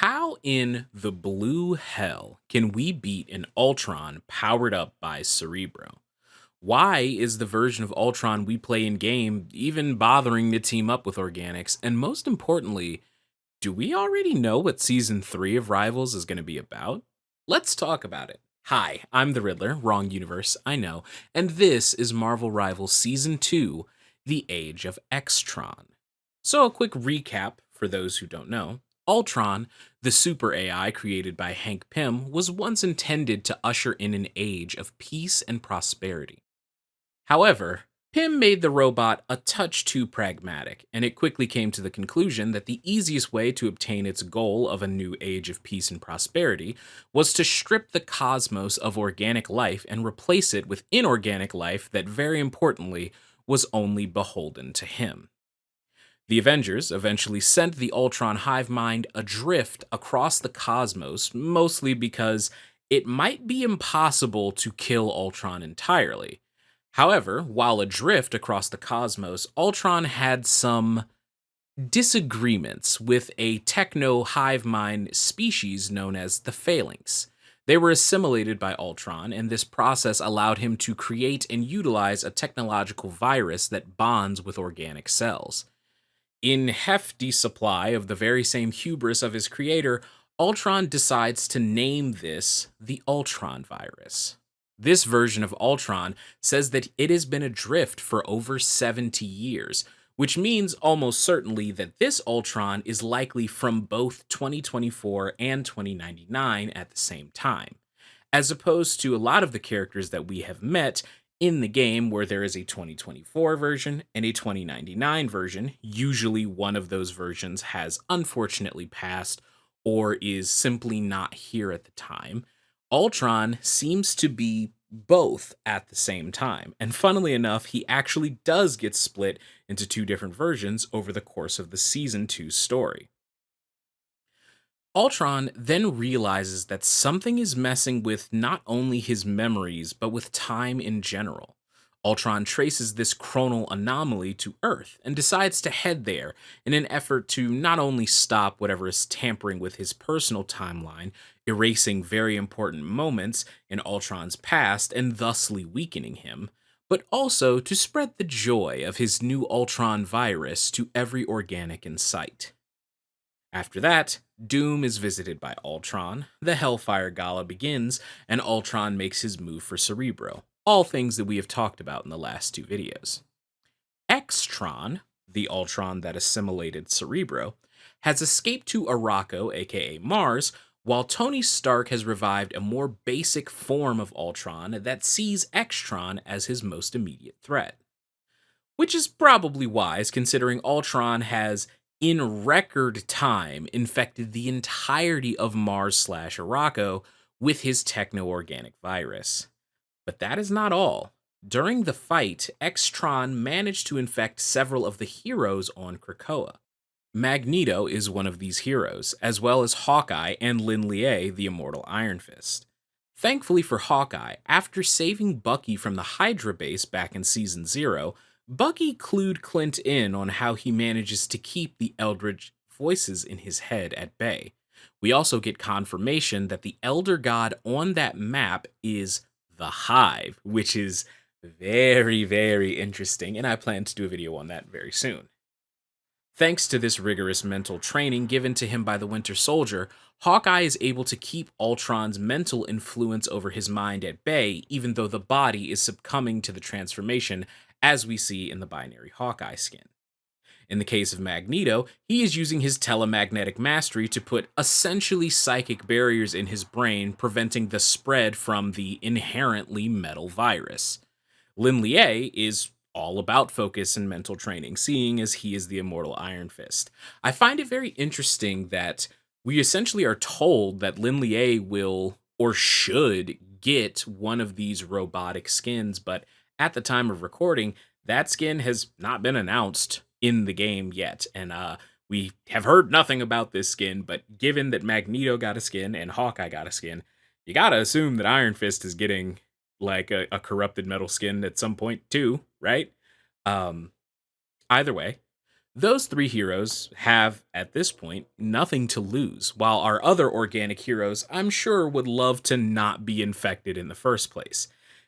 How in the blue hell can we beat an Ultron powered up by Cerebro? Why is the version of Ultron we play in game even bothering to team up with organics? And most importantly, do we already know what season 3 of Rivals is going to be about? Let's talk about it. Hi, I'm the Riddler, wrong universe, I know, and this is Marvel Rivals Season 2, The Age of XTron. So, a quick recap for those who don't know. Ultron, the super AI created by Hank Pym, was once intended to usher in an age of peace and prosperity. However, Pym made the robot a touch too pragmatic, and it quickly came to the conclusion that the easiest way to obtain its goal of a new age of peace and prosperity was to strip the cosmos of organic life and replace it with inorganic life that, very importantly, was only beholden to him. The Avengers eventually sent the Ultron hive mind adrift across the cosmos, mostly because it might be impossible to kill Ultron entirely. However, while adrift across the cosmos, Ultron had some disagreements with a techno hive mind species known as the Phalanx. They were assimilated by Ultron, and this process allowed him to create and utilize a technological virus that bonds with organic cells. In hefty supply of the very same hubris of his creator, Ultron decides to name this the Ultron virus. This version of Ultron says that it has been adrift for over 70 years, which means almost certainly that this Ultron is likely from both 2024 and 2099 at the same time, as opposed to a lot of the characters that we have met in the game where there is a 2024 version and a 2099 version. Usually one of those versions has unfortunately passed or is simply not here at the time. Ultron seems to be both at the same time. And funnily enough, he actually does get split into two different versions over the course of the season 2 story. Ultron then realizes that something is messing with not only his memories, but with time in general. Ultron traces this chronal anomaly to Earth and decides to head there in an effort to not only stop whatever is tampering with his personal timeline, erasing very important moments in Ultron's past and thusly weakening him, but also to spread the joy of his new Ultron virus to every organic in sight. After that, Doom is visited by Ultron, the Hellfire Gala begins, and Ultron makes his move for Cerebro. All things that we have talked about in the last two videos. XTron, the Ultron that assimilated Cerebro, has escaped to Arakko, aka Mars, while Tony Stark has revived a more basic form of Ultron that sees XTron as his most immediate threat. Which is probably wise considering Ultron has, in record time, infected the entirety of Mars slash Arakko with his techno organic virus. But that is not all. During the fight, Xtron managed to infect several of the heroes on Krakoa. Magneto is one of these heroes, as well as Hawkeye and Lin Lie, the immortal Iron Fist. Thankfully for Hawkeye, after saving Bucky from the Hydra base back in Season 0, Bucky clued Clint in on how he manages to keep the Eldritch voices in his head at bay. We also get confirmation that the Elder God on that map is the Hive, which is very, very interesting, and I plan to do a video on that very soon. Thanks to this rigorous mental training given to him by the Winter Soldier, Hawkeye is able to keep Ultron's mental influence over his mind at bay, even though the body is succumbing to the transformation, as we see in the binary Hawkeye skin. In the case of Magneto, he is using his telemagnetic mastery to put essentially psychic barriers in his brain, preventing the spread from the inherently metal virus. Lin Lie is all about focus and mental training, seeing as he is the immortal Iron Fist. I find it very interesting that we essentially are told that Lin Lie will or should get one of these robotic skins, but at the time of recording, that skin has not been announced in the game yet. And we have heard nothing about this skin, but given that Magneto got a skin and Hawkeye got a skin, you gotta assume that Iron Fist is getting like a corrupted metal skin at some point too, right? Um, Either way, Those three heroes have, at this point, nothing to lose, while our other organic heroes, I'm sure, would love to not be infected in the first place.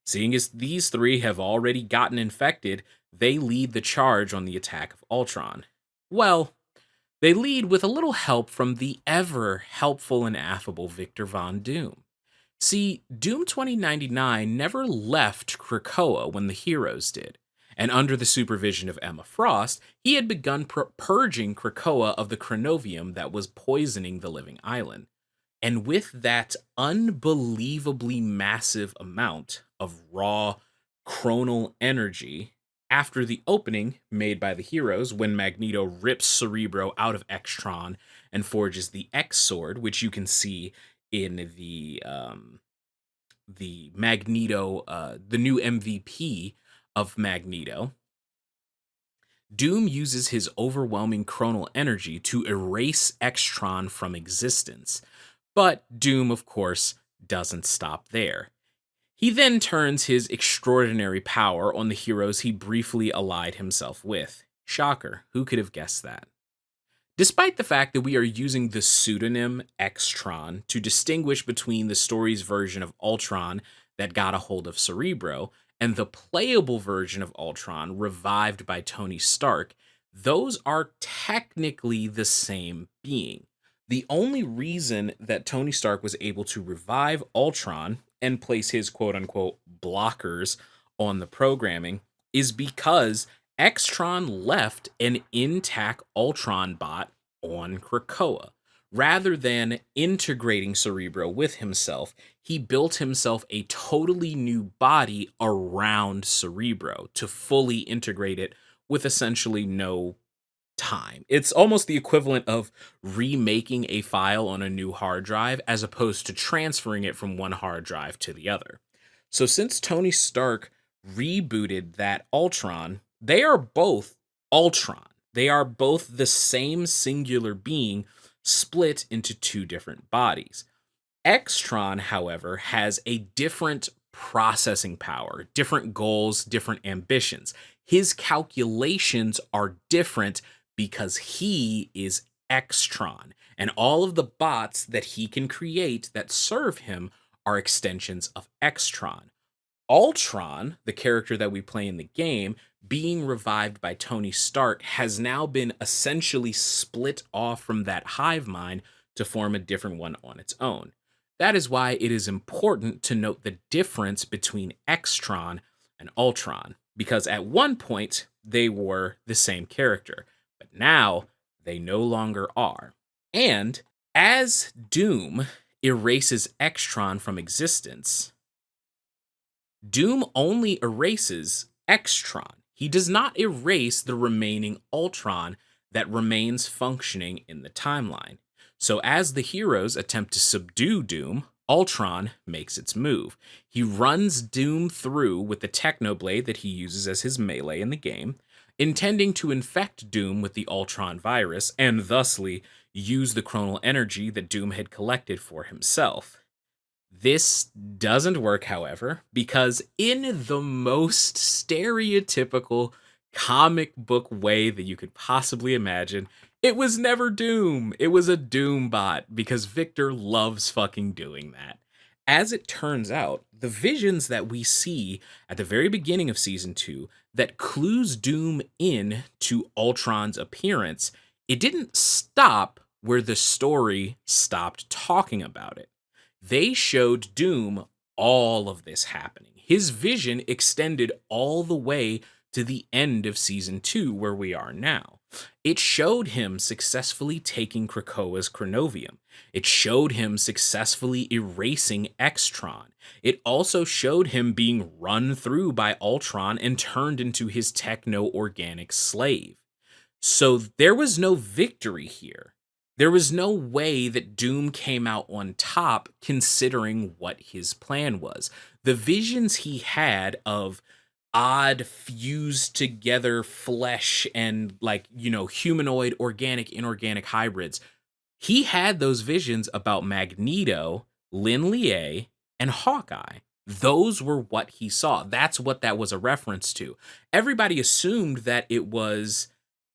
Seeing as these three have already gotten infected, they lead the charge on the attack of Ultron. Well, they lead with a little help from the ever helpful and affable Victor Von Doom. See, Doom 2099 never left Krakoa when the heroes did, and under the supervision of Emma Frost, he had begun purging Krakoa of the chronovium that was poisoning the living island. And with that unbelievably massive amount of raw chronal energy, after the opening made by the heroes when Magneto rips Cerebro out of XTron and forges the X sword, which you can see in the Magneto, the new MVP of Magneto, Doom uses his overwhelming chronal energy to erase Xtron from existence. But Doom, of course, doesn't stop there. He then turns his extraordinary power on the heroes he briefly allied himself with. Shocker, who could have guessed that? Despite the fact that we are using the pseudonym Xtron to distinguish between the story's version of Ultron that got a hold of Cerebro and the playable version of Ultron revived by Tony Stark, those are technically the same being. The only reason that Tony Stark was able to revive Ultron and place his quote unquote blockers on the programming is because Xtron left an intact Ultron bot on Krakoa. Rather than integrating Cerebro with himself, he built himself a totally new body around Cerebro to fully integrate it with essentially no time. It's almost the equivalent of remaking a file on a new hard drive as opposed to transferring it from one hard drive to the other. So since Tony Stark rebooted that Ultron, they are both Ultron. They are both the same singular being split into two different bodies. Xtron, however, has a different processing power, different goals, different ambitions. His calculations are different because he is Xtron, and all of the bots that he can create that serve him are extensions of Xtron. Ultron, the character that we play in the game, being revived by Tony Stark, has now been essentially split off from that hive mind to form a different one on its own. That is why it is important to note the difference between Xtron and Ultron, because at one point they were the same character, but now they no longer are. And as Doom erases Xtron from existence, Doom only erases Xtron. He does not erase the remaining Ultron that remains functioning in the timeline. So as the heroes attempt to subdue Doom, Ultron makes its move. He runs Doom through with the Technoblade that he uses as his melee in the game, intending to infect Doom with the Ultron virus and thusly use the chronal energy that Doom had collected for himself. This doesn't work, however, because in the most stereotypical comic book way that you could possibly imagine, it was never Doom. It was a Doom bot because Victor loves fucking doing that. As it turns out, the visions that we see at the very beginning of season 2 that clues Doom in to Ultron's appearance, it didn't stop where the story stopped talking about it. They showed Doom all of this happening. His vision extended all the way to the end of season 2, where we are now. It showed him successfully taking Krakoa's chronovium. It showed him successfully erasing Xtron. It also showed him being run through by Ultron and turned into his techno-organic slave. So there was no victory here. There was no way that Doom came out on top considering what his plan was. The visions he had of odd fused together flesh and humanoid, organic, inorganic hybrids. He had those visions about Magneto, Lin Lie, and Hawkeye. Those were what he saw. That's what that was a reference to. Everybody assumed that it was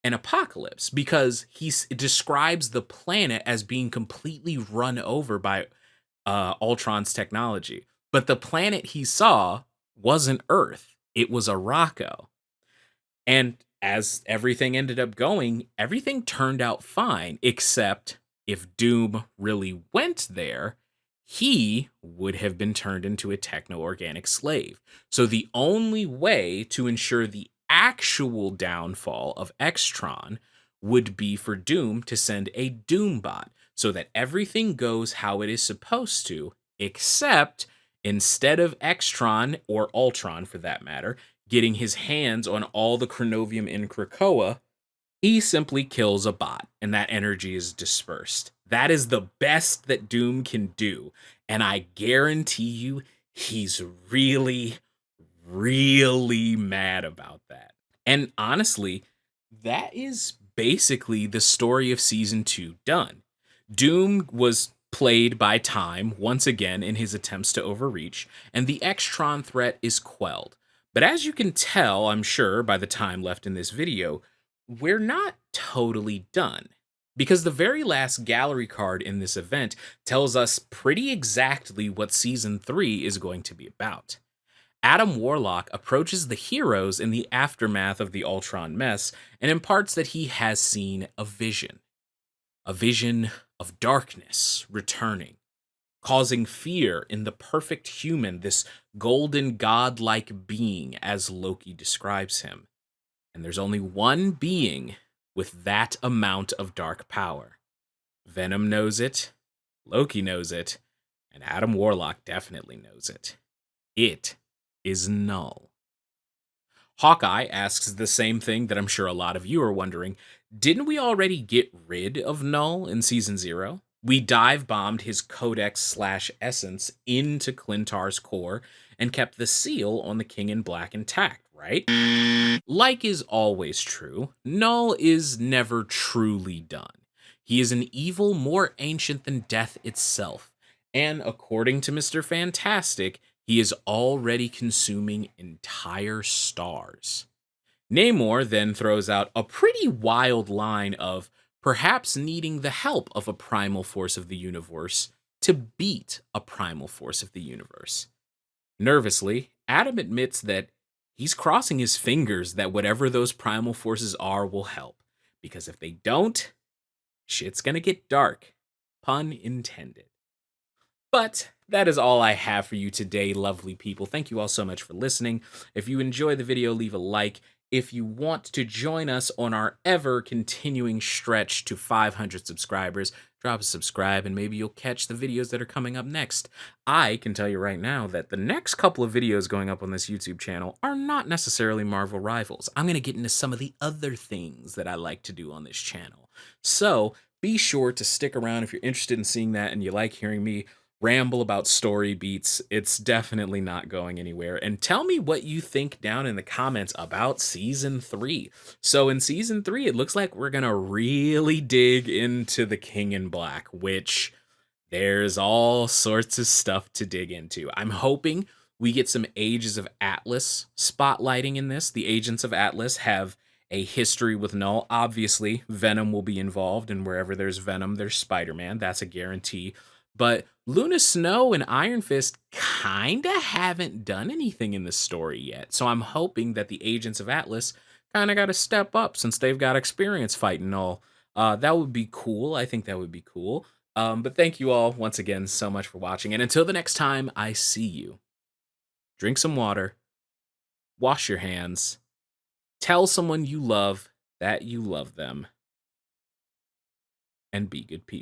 an apocalypse because describes the planet as being completely run over by Ultron's technology. But the planet he saw wasn't Earth, it was a Rocco. And as everything ended up going, everything turned out fine, except if Doom really went there, he would have been turned into a techno organic slave. So the only way to ensure the actual downfall of XTron would be for Doom to send a Doombot so that everything goes how it is supposed to, except instead of XTron or Ultron for that matter, getting his hands on all the chronovium in Krakoa, he simply kills a bot and that energy is dispersed. That is the best that Doom can do. And I guarantee you, he's really, really mad about that. And honestly, that is basically the story of season 2 done. Doom was played by time once again in his attempts to overreach, and the Extron threat is quelled. But as you can tell, I'm sure, by the time left in this video, we're not totally done. Because the very last gallery card in this event tells us pretty exactly what Season 3 is going to be about. Adam Warlock approaches the heroes in the aftermath of the Ultron mess and imparts that he has seen a vision of darkness returning, causing fear in the perfect human, this golden godlike being, as Loki describes him. And there's only one being with that amount of dark power. Venom knows it, Loki knows it, and Adam Warlock definitely knows it. It is Null. Hawkeye asks the same thing that I'm sure a lot of you are wondering. Didn't we already get rid of Null in Season 0? We dive bombed his codex/essence into Klyntar's core and kept the seal on the King in Black intact, right? Like is always true, Null is never truly done. He is an evil more ancient than death itself, and according to Mr. Fantastic, he is already consuming entire stars. Namor then throws out a pretty wild line of perhaps needing the help of a primal force of the universe to beat a primal force of the universe. Nervously, Adam admits that he's crossing his fingers that whatever those primal forces are will help, because if they don't, shit's gonna get dark. Pun intended. But that is all I have for you today, lovely people. Thank you all so much for listening. If you enjoy the video, leave a like. If you want to join us on our ever-continuing stretch to 500 subscribers, drop a subscribe and maybe you'll catch the videos that are coming up next. I can tell you right now that the next couple of videos going up on this YouTube channel are not necessarily Marvel Rivals. I'm going to get into some of the other things that I like to do on this channel. So be sure to stick around if you're interested in seeing that and you like hearing me ramble about story beats. It's definitely not going anywhere. And tell me what you think down in the comments about Season 3. So in Season 3, it looks like we're going to really dig into the King in Black, which there's all sorts of stuff to dig into. I'm hoping we get some Ages of Atlas spotlighting in this. The Agents of Atlas have a history with Null. Obviously, Venom will be involved, and wherever there's Venom, there's Spider-Man. That's a guarantee. But Luna Snow and Iron Fist kinda haven't done anything in the story yet. So I'm hoping that the Agents of Atlas kinda gotta step up since they've got experience fighting Null. That would be cool. I think that would be cool. But thank you all once again so much for watching. And until the next time I see you, drink some water, wash your hands, tell someone you love that you love them, and be good people.